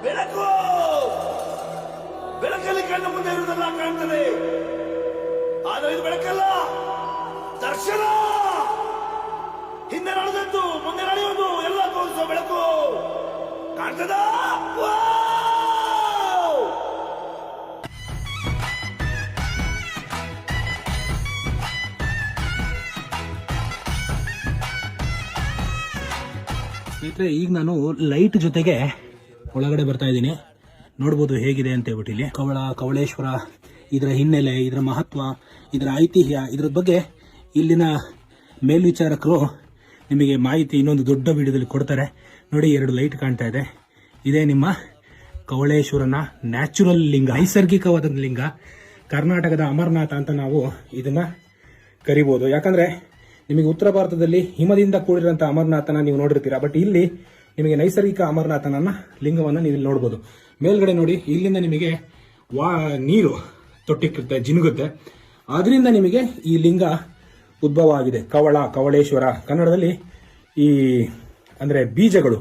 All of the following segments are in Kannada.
ಬೆಳಕು ಬೆಳಕಲ್ಲಿ ಕಣ್ಣು ಮುಂದೆ ಇರುವುದೆಲ್ಲ ಕಾಣ್ತದೆ, ಆದರೆ ಇದು ಬೆಳಕಲ್ಲ, ದರ್ಶನ. ಹಿಂದೆ ನಡೆದದ್ದು ಮುಂದೆ ನಡೆಯುವುದು ಎಲ್ಲ ತೋರಿಸುವ ಬೆಳಕು ಕಾಣ್ತದ. ಸ್ನೇಹಿತರೆ, ಈಗ ನಾನು ಲೈಟ್ ಜೊತೆಗೆ ಒಳಗಡೆ ಬರ್ತಾ ಇದ್ದೀನಿ. ನೋಡ್ಬೋದು ಹೇಗಿದೆ ಅಂತ ಹೇಳ್ಬಿಟ್ಟು. ಇಲ್ಲಿ ಕವಳೇಶ್ವರ, ಇದರ ಹಿನ್ನೆಲೆ, ಇದರ ಮಹತ್ವ, ಇದರ ಐತಿಹ್ಯ, ಇದರ ಬಗ್ಗೆ ಇಲ್ಲಿನ ಮೇಲ್ವಿಚಾರಕರು ನಿಮಗೆ ಮಾಹಿತಿ ಇನ್ನೊಂದು ದೊಡ್ಡ ವಿಡಿಯೋದಲ್ಲಿ ಕೊಡ್ತಾರೆ. ನೋಡಿ, 2 ಲೈಟ್ ಕಾಣ್ತಾ ಇದೆ. ಇದೇ ನಿಮ್ಮ ಕವಳೇಶ್ವರನ ನ್ಯಾಚುರಲ್ ಲಿಂಗ, ನೈಸರ್ಗಿಕವಾದ ಲಿಂಗ. ಕರ್ನಾಟಕದ ಅಮರನಾಥ ಅಂತ ನಾವು ಇದನ್ನ ಕರಿಬಹುದು. ಯಾಕಂದ್ರೆ ನಿಮಗೆ ಉತ್ತರ ಭಾರತದಲ್ಲಿ ಹಿಮದಿಂದ ಕೂಡಿರುವಂತಹ ಅಮರನಾಥನ ನೀವು ನೋಡಿರ್ತೀರಾ, ಬಟ್ ಇಲ್ಲಿ ನಿಮಗೆ ನೈಸರ್ಗಿಕ ಅಮರನಾಥನ ಲಿಂಗವನ್ನು ನೀವು ಇಲ್ಲಿ ನೋಡಬಹುದು. ಮೇಲ್ಗಡೆ ನೋಡಿ, ಇಲ್ಲಿಂದ ನಿಮಗೆ ನೀರು ತೊಟ್ಟಿಕ್ಕುತ್ತೆ, ಜಿನುಗುತ್ತೆ. ಅದರಿಂದ ನಿಮಗೆ ಈ ಲಿಂಗ ಉದ್ಭವ ಆಗಿದೆ. ಕವಳೇಶ್ವರ ಕನ್ನಡದಲ್ಲಿ ಈ ಅಂದ್ರೆ ಬೀಜಗಳು,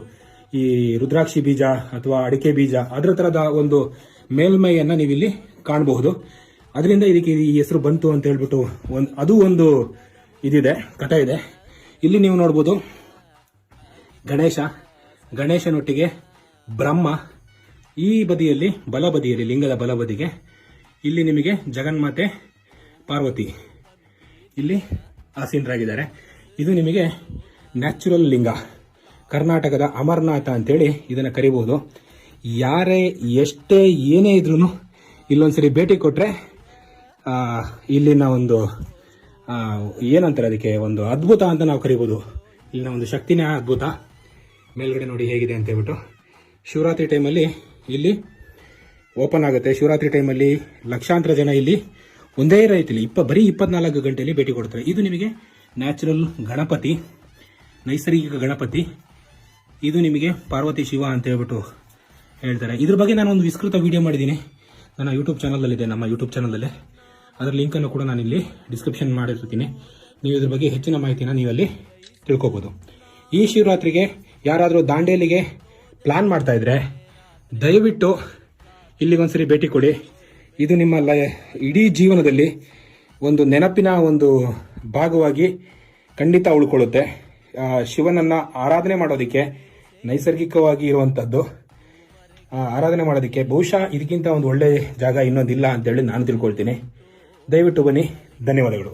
ಈ ರುದ್ರಾಕ್ಷಿ ಬೀಜ ಅಥವಾ ಅಡಿಕೆ ಬೀಜ, ಅದರ ತರದ ಒಂದು ಮೇಲ್ಮೈಯನ್ನ ನೀವಿಲ್ಲಿ ಕಾಣಬಹುದು. ಅದರಿಂದ ಇದಕ್ಕೆ ಈ ಹೆಸರು ಬಂತು ಅಂತ ಹೇಳ್ಬಿಟ್ಟು ಅದು ಒಂದು ಇದಿದೆ, ಕಥೆ ಇದೆ. ಇಲ್ಲಿ ನೀವು ನೋಡ್ಬೋದು ಗಣೇಶನೊಟ್ಟಿಗೆ ಬ್ರಹ್ಮ. ಈ ಬದಿಯಲ್ಲಿ ಬಲಬದಿಯಲ್ಲಿ, ಲಿಂಗದ ಬಲಬದಿಗೆ ಇಲ್ಲಿ ನಿಮಗೆ ಜಗನ್ಮಾತೆ ಪಾರ್ವತಿ ಇಲ್ಲಿ ಆಸೀನರಾಗಿದ್ದಾರೆ. ಇದು ನಿಮಗೆ ನ್ಯಾಚುರಲ್ ಲಿಂಗ, ಕರ್ನಾಟಕದ ಅಮರನಾಥ ಅಂತೇಳಿ ಇದನ್ನು ಕರಿಬಹುದು. ಯಾರೇ ಎಷ್ಟೇ ಏನೇ ಇದ್ರೂ ಇಲ್ಲೊಂದ್ಸರಿ ಭೇಟಿ ಕೊಟ್ಟರೆ ಇಲ್ಲಿನ ಒಂದು ಏನಂತಾರೆ ಅದಕ್ಕೆ, ಒಂದು ಅದ್ಭುತ ಅಂತ ನಾವು ಕರಿಬೋದು. ಇಲ್ಲಿನ ಒಂದು ಶಕ್ತಿನೇ ಅದ್ಭುತ. ಮೇಲ್ಗಡೆ ನೋಡಿ ಹೇಗಿದೆ ಅಂತ ಹೇಳ್ಬಿಟ್ಟು. ಶಿವರಾತ್ರಿ ಟೈಮಲ್ಲಿ ಇಲ್ಲಿ ಓಪನ್ ಆಗುತ್ತೆ. ಶಿವರಾತ್ರಿ ಟೈಮಲ್ಲಿ ಲಕ್ಷಾಂತರ ಜನ ಇಲ್ಲಿ ಒಂದೇ ರೀತಿಯಲ್ಲಿ ಬರೀ 24 ಗಂಟೆಯಲ್ಲಿ ಭೇಟಿ ಕೊಡ್ತಾರೆ. ಇದು ನಿಮಗೆ ನ್ಯಾಚುರಲ್ ಗಣಪತಿ, ನೈಸರ್ಗಿಕ ಗಣಪತಿ. ಇದು ನಿಮಗೆ ಪಾರ್ವತಿ ಶಿವ ಅಂತ ಹೇಳ್ಬಿಟ್ಟು ಹೇಳ್ತಾರೆ. ಇದ್ರ ಬಗ್ಗೆ ನಾನು ಒಂದು ವಿಸ್ತೃತ ವಿಡಿಯೋ ಮಾಡಿದ್ದೀನಿ, ನನ್ನ ಯೂಟ್ಯೂಬ್ ಚಾನಲಲ್ಲಿದೆ, ನಮ್ಮ ಯೂಟ್ಯೂಬ್ ಚಾನಲಲ್ಲಿ. ಅದರ ಲಿಂಕನ್ನು ಕೂಡ ನಾನು ಇಲ್ಲಿ ಡಿಸ್ಕ್ರಿಪ್ಷನ್ ಮಾಡಿರ್ತೀನಿ. ನೀವು ಇದ್ರ ಬಗ್ಗೆ ಹೆಚ್ಚಿನ ಮಾಹಿತಿನ ನೀವಲ್ಲಿ ತಿಳ್ಕೊಬೋದು. ಈ ಶಿವರಾತ್ರಿಗೆ ಯಾರಾದರೂ ದಾಂಡೇಲಿಗೆ ಪ್ಲಾನ್ ಮಾಡ್ತಾ ಇದ್ರೆ ದಯವಿಟ್ಟು ಇಲ್ಲಿಗೊಂದ್ಸರಿ ಭೇಟಿ ಕೊಡಿ. ಇದು ನಿಮ್ಮ ಇಡೀ ಜೀವನದಲ್ಲಿ ಒಂದು ನೆನಪಿನ ಒಂದು ಭಾಗವಾಗಿ ಖಂಡಿತ ಉಳ್ಕೊಳ್ಳುತ್ತೆ. ಶಿವನನ್ನು ಆರಾಧನೆ ಮಾಡೋದಕ್ಕೆ ನೈಸರ್ಗಿಕವಾಗಿ ಇರುವಂಥದ್ದು ಆರಾಧನೆ ಮಾಡೋದಕ್ಕೆ ಬಹುಶಃ ಇದಕ್ಕಿಂತ ಒಂದು ಒಳ್ಳೆಯ ಜಾಗ ಇನ್ನೊಂದಿಲ್ಲ ಅಂತೇಳಿ ನಾನು ತಿಳ್ಕೊಳ್ತೀನಿ. ದಯವಿಟ್ಟು ಬನ್ನಿ. ಧನ್ಯವಾದಗಳು.